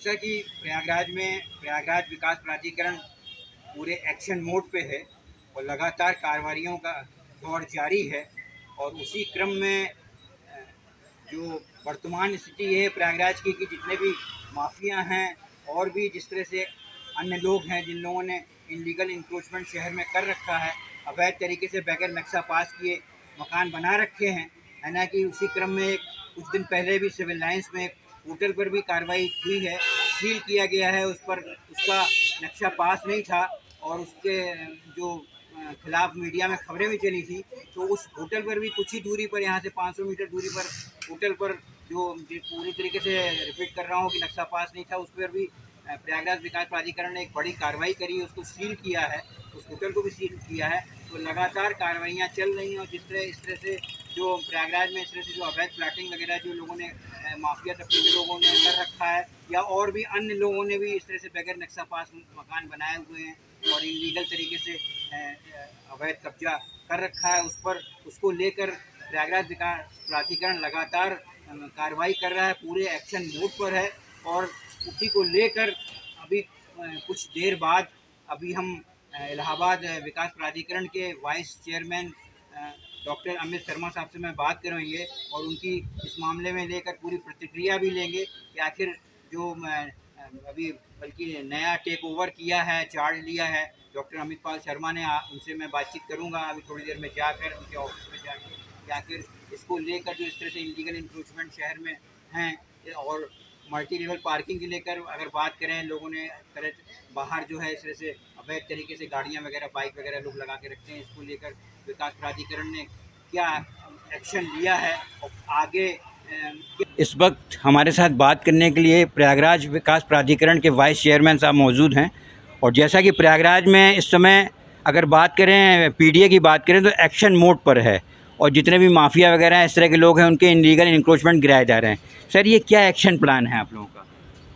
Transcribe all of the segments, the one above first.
जैसा कि प्रयागराज विकास प्राधिकरण पूरे एक्शन मोड पे है और लगातार कार्रवाइयों का दौर जारी है, और उसी क्रम में जो वर्तमान स्थिति है प्रयागराज की कि जितने भी माफिया हैं और भी जिस तरह से अन्य लोग हैं जिन लोगों ने इनलीगल इंक्रोचमेंट शहर में कर रखा है, अवैध तरीके से बगैर नक्शा पास किए मकान बना रखे हैं, है ना, कि उसी क्रम में कुछ दिन पहले भी सिविल लाइंस में होटल पर भी कार्रवाई हुई है, सील किया गया है, उस पर उसका नक्शा पास नहीं था और उसके जो खिलाफ मीडिया में खबरें भी चली थी। तो उस होटल पर भी कुछ ही दूरी पर, यहाँ से 500 मीटर दूरी पर होटल पर जो पूरी तरीके से रिपीट कर रहा हूँ कि नक्शा पास नहीं था, उस पर भी प्रयागराज विकास प्राधिकरण ने एक बड़ी कार्रवाई करी, उसको सील किया है, उस होटल को भी सील किया है। तो लगातार कार्रवाइयाँ चल रही हैं और इस तरह से जो प्रयागराज में इस तरह से जो अवैध प्लाटिंग वगैरह जो लोगों ने माफिया तबके के लोगों ने कर रखा है, या और भी अन्य लोगों ने भी इस तरह से बगैर नक्शा पास मकान बनाए हुए हैं और इलीगल तरीके से अवैध कब्जा कर रखा है, उसको लेकर प्रयागराज विकास प्राधिकरण लगातार कार्रवाई कर रहा है, पूरे एक्शन मोड पर है। और उसी को लेकर अभी कुछ देर बाद अभी हम इलाहाबाद विकास प्राधिकरण के vice chairman doctor Amit Sharma साहब से मैं बात करेंगे और उनकी इस मामले में लेकर पूरी प्रतिक्रिया भी लेंगे कि आखिर जो अभी बल्कि नया टेक ओवर किया है, चार्ज लिया है डॉक्टर अमित पाल शर्मा ने, उनसे मैं बातचीत करूंगा अभी थोड़ी देर में जाकर उनके ऑफिस में जाकर कि आखिर इसको लेकर जो इस तरह से इलीगल इंक्रोचमेंट शहर में हैं और मल्टी लेवल पार्किंग के लेकर अगर बात करें, लोगों ने बाहर जो है इस तरह से अवैध तरीके से गाड़ियां वगैरह बाइक वगैरह लोग लगा के रखते हैं, इसको लेकर विकास प्राधिकरण ने क्या एक्शन लिया है और आगे। इस वक्त हमारे साथ बात करने के लिए प्रयागराज विकास प्राधिकरण के वाइस चेयरमैन साहब मौजूद हैं। और जैसा कि प्रयागराज में इस समय अगर बात करें, पीडीए की बात करें तो एक्शन मोड पर है और जितने भी माफिया वगैरह हैं, इस तरह के लोग हैं, उनके इनलीगल इंक्रोचमेंट गिराए जा रहे हैं। सर, ये क्या एक्शन प्लान है आप लोगों का?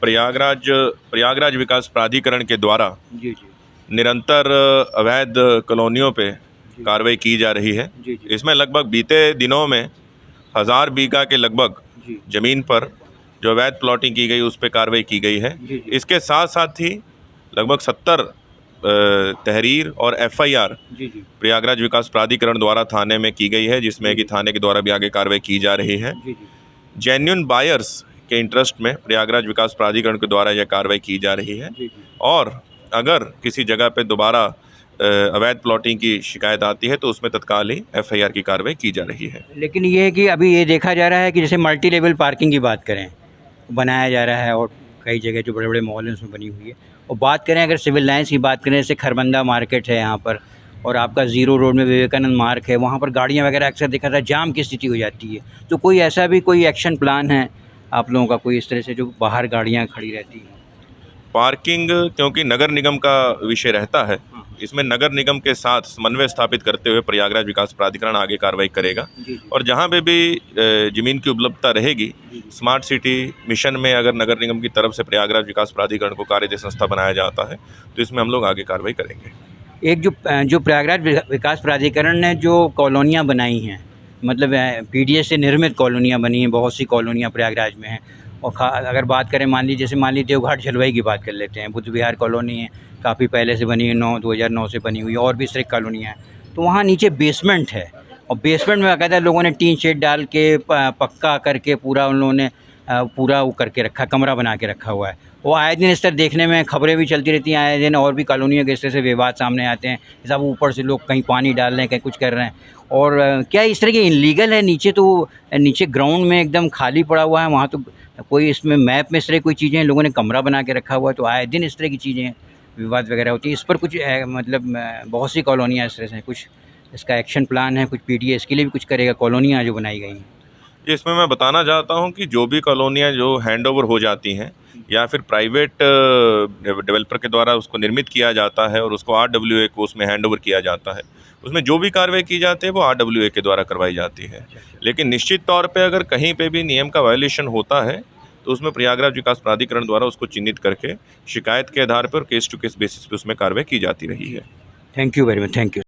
प्रयागराज विकास प्राधिकरण के द्वारा जी निरंतर अवैध कॉलोनियों पे कार्रवाई की जा रही है। इसमें लगभग बीते दिनों में 1000 बीघा के लगभग ज़मीन पर जो अवैध प्लॉटिंग की गई उस पर कार्रवाई की गई है। इसके साथ साथ ही लगभग 70 तहरीर और एफआईआर प्रयागराज विकास प्राधिकरण द्वारा थाने में की गई है, जिसमें कि थाने के द्वारा भी आगे कार्रवाई की जा रही है। जेन्युइन बायर्स के इंटरेस्ट में प्रयागराज विकास प्राधिकरण के द्वारा यह कार्रवाई की जा रही है। और अगर किसी जगह पे दोबारा अवैध प्लॉटिंग की शिकायत आती है तो उसमें तत्काल ही एफआईआर की कार्रवाई की जा रही है। लेकिन ये है कि अभी ये देखा जा रहा है कि जैसे मल्टी लेवल पार्किंग की बात करें, बनाया जा रहा है और कई जगह जो बड़े बड़े मॉल हैं उसमें बनी हुई है। और बात करें अगर सिविल लाइन्स की बात करें, जैसे खरबंदा मार्केट है यहाँ पर और आपका ज़ीरो रोड में विवेकानंद मार्ग है, वहाँ पर गाड़ियाँ वगैरह अक्सर देखा था जाम की स्थिति हो जाती है। तो कोई ऐसा भी कोई एक्शन प्लान है आप लोगों का, कोई इस तरह से जो बाहर गाड़ियाँ खड़ी रहती हैं? पार्किंग क्योंकि नगर निगम का विषय रहता है, इसमें नगर निगम के साथ समन्वय स्थापित करते हुए प्रयागराज विकास प्राधिकरण आगे कार्रवाई करेगा। और जहां पे भी ज़मीन की उपलब्धता रहेगी, स्मार्ट सिटी मिशन में अगर नगर निगम की तरफ से प्रयागराज विकास प्राधिकरण को कार्यदायी संस्था बनाया जाता है तो इसमें हम लोग आगे कार्रवाई करेंगे। एक जो प्रयागराज विकास प्राधिकरण ने जो कॉलोनियाँ बनाई हैं, मतलब पीडीए से निर्मित कॉलोनियाँ बनी हैं, बहुत सी कॉलोनियाँ प्रयागराज में हैं। और अगर बात करें, मान लीजिए देवघाट झलवाई की बात कर लेते हैं, बुद्ध विहार कॉलोनी है, काफ़ी पहले से बनी है, 2009 से बनी हुई है, और भी इस तरह की कॉलोनियाँ हैं। तो वहाँ नीचे बेसमेंट है और बेसमेंट में बाकायदा लोगों ने टीन शेड डाल के पक्का करके पूरा उन लोगों ने पूरा वो करके रखा, कमरा बना के रखा हुआ है। वो आए दिन इस तरह देखने में खबरें भी चलती रहती हैं, आए दिन और भी कॉलोनियों के इस तरह से विवाद सामने आते हैं, सब ऊपर से लोग कहीं पानी डाल रहे हैं, कहीं कुछ कर रहे हैं। और क्या इस तरह के इनलीगल है? नीचे ग्राउंड में एकदम खाली पड़ा हुआ है, वहाँ तो कोई इसमें मैप में इस तरह कोई चीज़ें लोगों ने कमरा बना के रखा हुआ है, तो आए दिन इस तरह की चीज़ें विवाद वगैरह होती है। इस पर कुछ मतलब बहुत सी कॉलोनियाँ इस तरह से, कुछ इसका एक्शन प्लान है, कुछ पीडीए इसके लिए भी कुछ करेगा, कॉलोनियाँ जो बनाई गई हैं? इसमें मैं बताना चाहता हूं कि जो भी कॉलोनियां जो हैंड ओवर हो जाती हैं या फिर प्राइवेट डेवलपर के द्वारा उसको निर्मित किया जाता है और उसको आरडब्ल्यूए को उसमें हैंड ओवर किया जाता है, उसमें जो भी कार्रवाई की जाती है वो आरडब्ल्यूए के द्वारा करवाई जाती है। लेकिन निश्चित तौर पे अगर कहीं पे भी नियम का वायलेशन होता है तो उसमें प्रयागराज विकास प्राधिकरण द्वारा उसको चिन्हित करके शिकायत के आधार पर केस टू केस बेसिस पे उसमें कार्रवाई की जाती रही है। Thank you very much. Thank you.